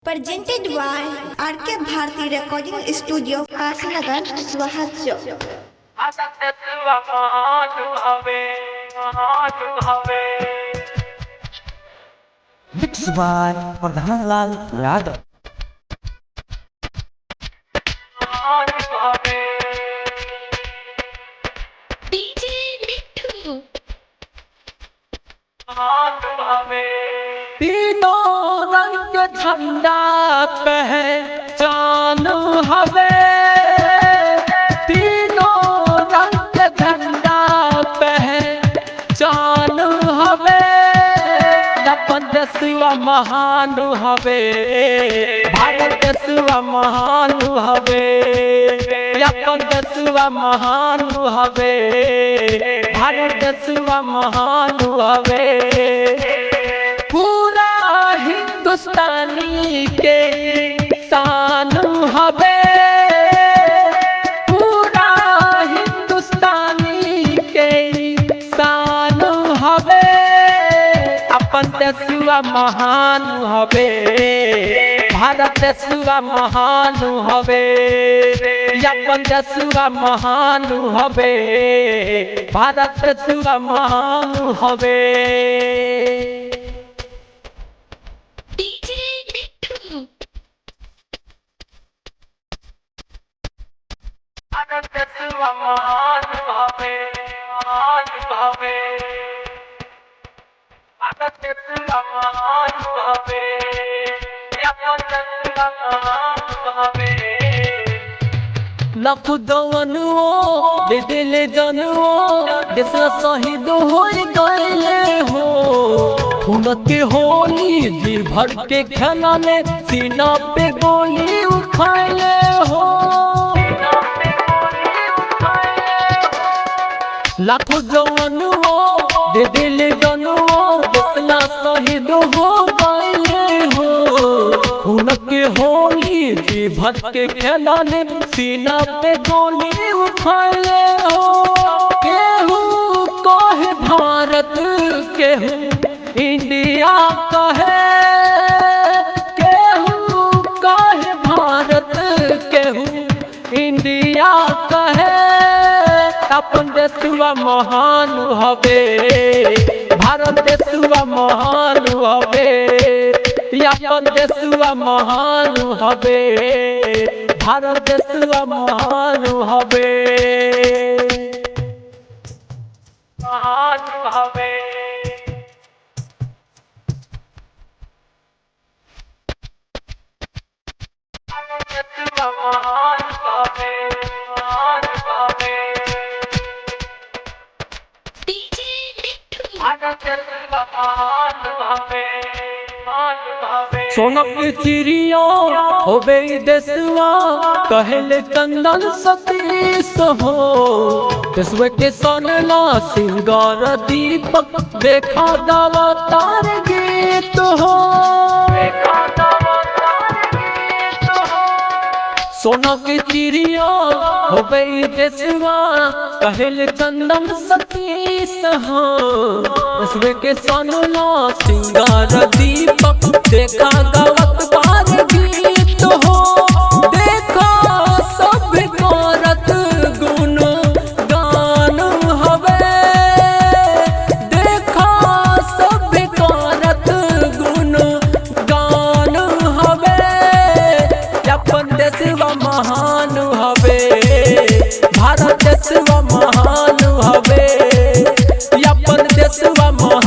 Presented by RK Bharti Recording Studio, Kasinagar, Swahatso. Mixed by Pradhanlal Yadav. DJ Mittu. तीनों रंग झंडा पहचान हवे, तीनों रंग झंडा पहचान हवे। अपन देशवा महान हवे, भारत देशवा महान हवे। अपन देशवा महान हवे, भारत देशवा महान हवे। पूरा हिंदुस्तानी के शान हवे, पूरा हिंदुस्तानी के शान हवे। अपन देशवा महान हवे, भारत देशवा महान हवे। अपन देशवा महान हवे, भारत देशवा महान हवे। DJ Mittu. भारत देशवा महान हवे, महान हवे। भारत देशवा महान हवे, अपन देशवा महान हवे। लाखों जवानों दे दिले जानों, देशवा शहीद हो गए हो। खून के होली जी भर के खेला में सीना पे गोली उठाए हो। लाखों जवानों दे दिले जानों, देशवा शहीद हो गए हो। खून के होली जी भर के खेला में सीना पे गोली उठाए हो। केहू कहे भारत, केहू इंडिया कहे, केहू कहे भारत, केहू इंडिया कहे। अपन देशवा महान हवे, भारत देशवा महान हवे। अपन देशवा महान हवे, भारत देशवा महान हवे, महान हवे। DJ Mittu. सोनक चिड़िया होवे देशवा, कहले चंदन सतीश हो। देशवे के सनला सिंगार दीपक, देखा दावा तार गीत हो। सोना के चिड़िया होवे देशवा, कहले चंदन सतीश हो। देशवे के सनला सिंगार दीपक, देखा गावत पार गीत हो। देखा सब करत गुण गान हवे, देखा सब करत गुण गान हवे। अपन देशवा महान हवे, भारत देशवा महान हवे। अपन देशवा महान